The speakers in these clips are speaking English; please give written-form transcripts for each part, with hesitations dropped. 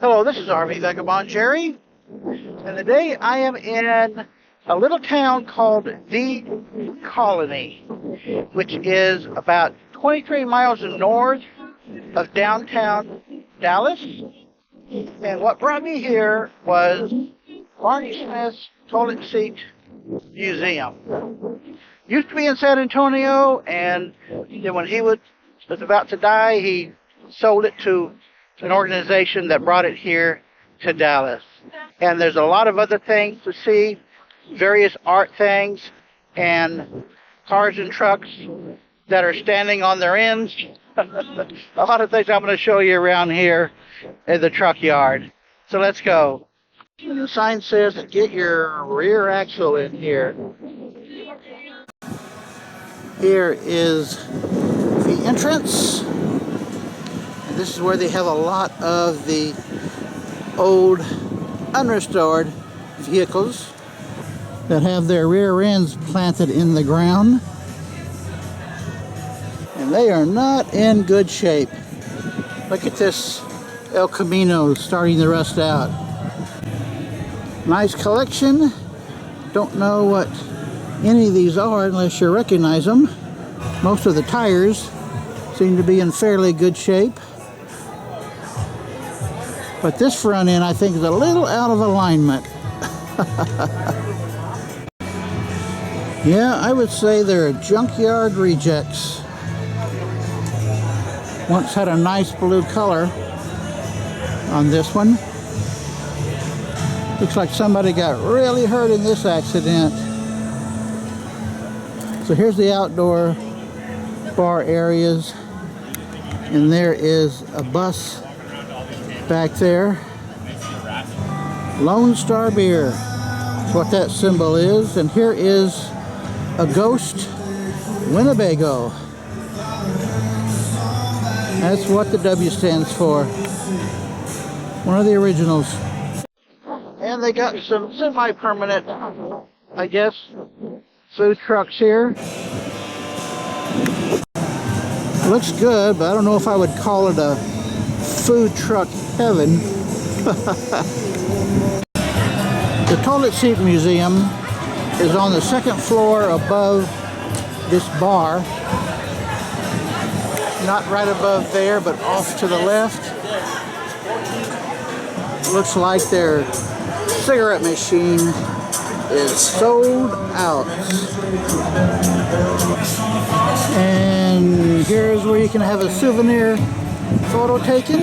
Hello, this is RV Vagabond Jerry, and today I am in a little town called The Colony, which is about 23 miles north of downtown Dallas. And what brought me here was Barney Smith's Toilet Seat Museum. Used to be in San Antonio, and then when he was about to die, he sold it to an organization that brought it here to Dallas. And there's a lot of other things to see, various art things, and cars and trucks that are standing on their ends. A lot of things I'm going to show you around here in the truck yard. So let's go. The sign says get your rear axle in here. Here is the entrance. And this is where they have a lot of the old unrestored vehicles that have their rear ends planted in the ground. And they are not in good shape. Look at this El Camino starting to rust out. Nice collection. Don't know what any of these are unless you recognize them. Most of the tires seem to be in fairly good shape. But this front end, I think, is a little out of alignment. Yeah, I would say they're junkyard rejects. Once had a nice blue color on this one. Looks like somebody got really hurt in this accident. So here's the outdoor bar areas. And there is a bus back there. Lone Star Beer is what that symbol is. And here is a Ghost Winnebago. That's what the W stands for. One of the originals. And they got some semi-permanent, I guess, food trucks here. Looks good, but I don't know if I would call it a food truck heaven. The Toilet Seat Museum is on the second floor above this bar. Not right above there, but off to the left. Looks like their cigarette machine is sold out. And here's where you can have a souvenir photo taken.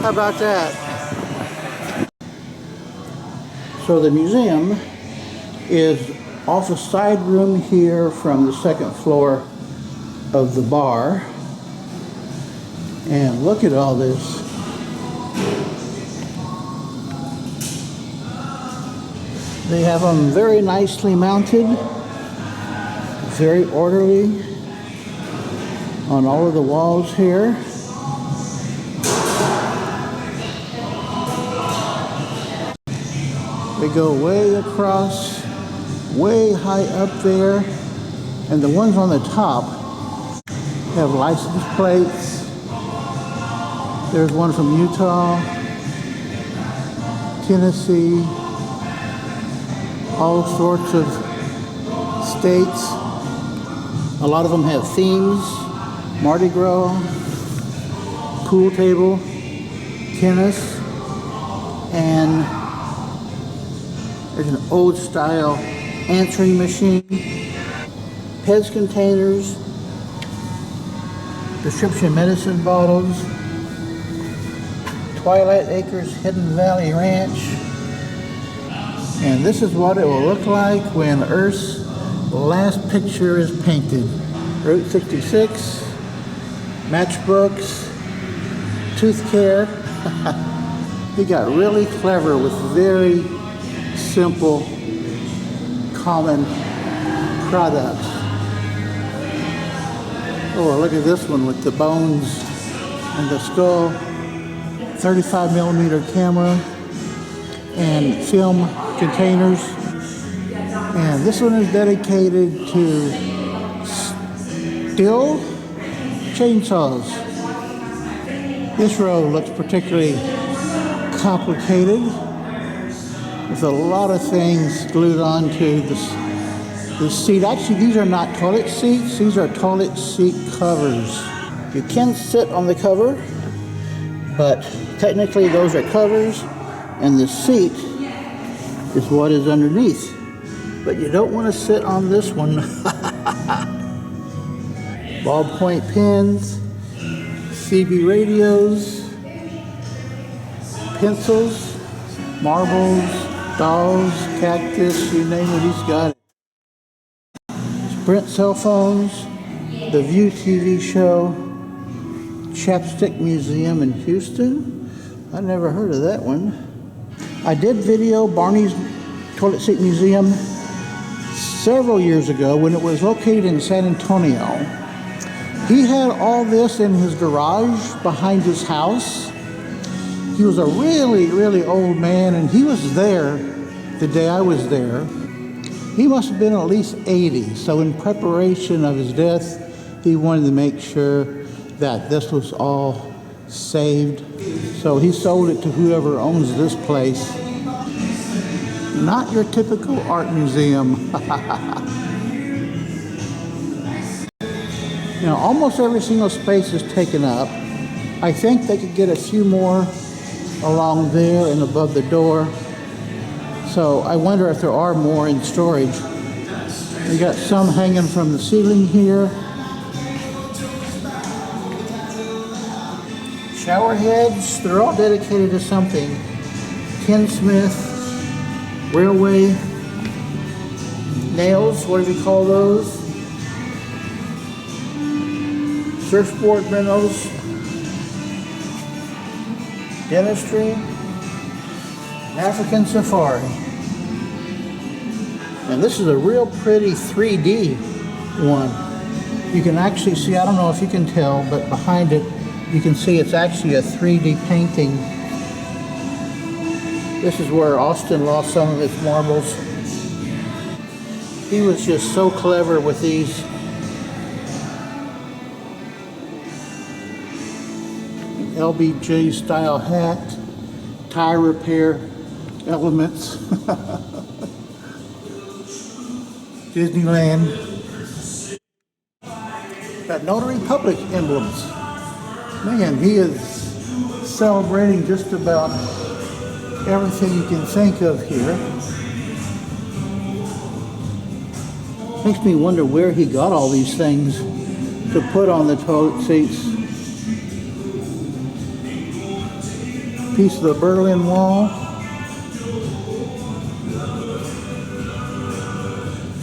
How about that? So the museum is off a side room here from the second floor of the bar. And look at all this. They have them very nicely mounted, very orderly on all of the walls here. They go way across, way high up there, and the ones on the top have license plates. There's one from Utah, Tennessee, all sorts of states. A lot of them have themes: Mardi Gras, pool table, tennis, and there's an old style answering machine, Pez containers, prescription medicine bottles, Twilight Acres Hidden Valley Ranch. And this is what it will look like when Earth's last picture is painted. Route 66, matchbooks, tooth care. He got really clever with very simple, common products. Oh, look at this one with the bones and the skull. 35 millimeter camera and film containers. And this one is dedicated to Stihl chainsaws. This row looks particularly complicated with a lot of things glued onto the seat. Actually, these are not toilet seats. These are toilet seat covers. You can sit on the cover, but technically those are covers, and the seat is what is underneath. But you don't want to sit on this one. Ballpoint pens, CB radios, pencils, marbles, dolls, cactus, you name it, he's got it. Sprint cell phones, the View TV show, Chapstick Museum in Houston. I never heard of that one. I did video Barney's Toilet Seat Museum several years ago when it was located in San Antonio. He had all this in his garage behind his house. He was a really, really old man, and he was there the day I was there. He must have been at least 80. So in preparation of his death, he wanted to make sure that this was all saved. So he sold it to whoever owns this place. Not your typical art museum. You know, almost every single space is taken up. I think they could get a few more along there and above the door. So I wonder if there are more in storage. We got some hanging from the ceiling here. Shower heads, they're all dedicated to something. Tinsmith, railway, nails, what do we call those? Surfboard minnows, dentistry, African safari. And this is a real pretty 3D one. You can actually see, I don't know if you can tell, but behind it, you can see it's actually a 3D painting. This is where Austin lost some of his marbles. He was just so clever with these. LBJ style hat, tire repair elements. Disneyland. Got Notary Public emblems. Man, he is celebrating just about everything you can think of here. Makes me wonder where he got all these things to put on the toilet seats. Piece of the Berlin Wall.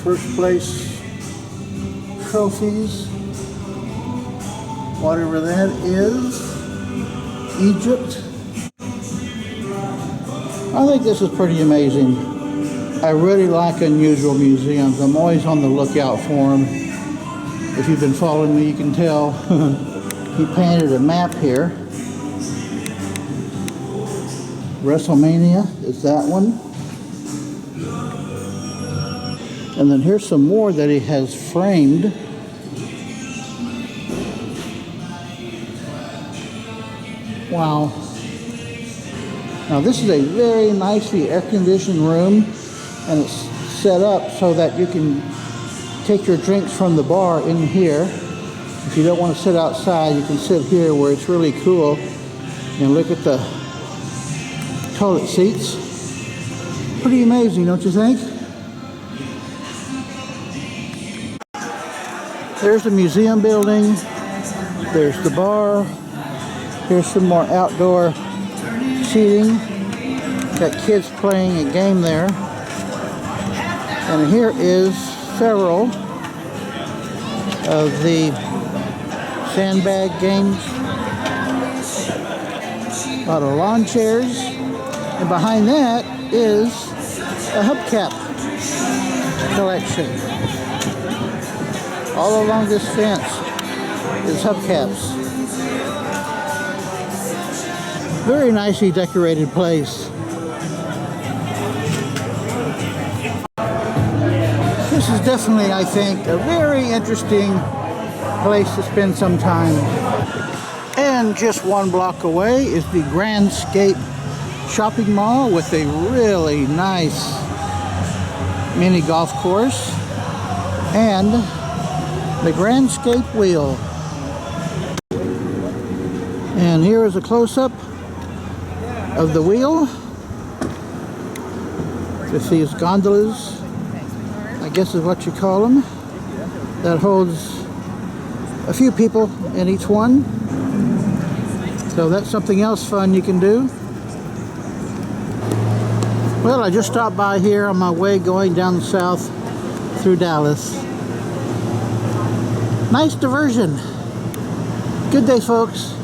First place trophies. Whatever that is. Egypt. I think this is pretty amazing. I really like unusual museums. I'm always on the lookout for them. If you've been following me, you can tell. He painted a map here. WrestleMania is that one. And then here's some more that he has framed. Wow. Now this is a very nicely air-conditioned room, and it's set up so that you can take your drinks from the bar in here. If you don't want to sit outside, you can sit here where it's really cool and look at the toilet seats. Pretty amazing, don't you think? There's the museum building. There's the bar. Here's some more outdoor seating. Got kids playing a game there. And here is several of the sandbag games. A lot of lawn chairs. And behind that is a hubcap collection. All along this fence is hubcaps. Very nicely decorated place. This is definitely, I think, a very interesting place to spend some time. And just one block away is the Grandscape shopping mall with a really nice mini golf course and the Grandscape wheel. And here is a close-up of the wheel. You see its gondolas, I guess is what you call them, that holds a few people in each one. So that's something else fun you can do. Well, I just stopped by here on my way going down south through Dallas. Nice diversion. Good day, folks.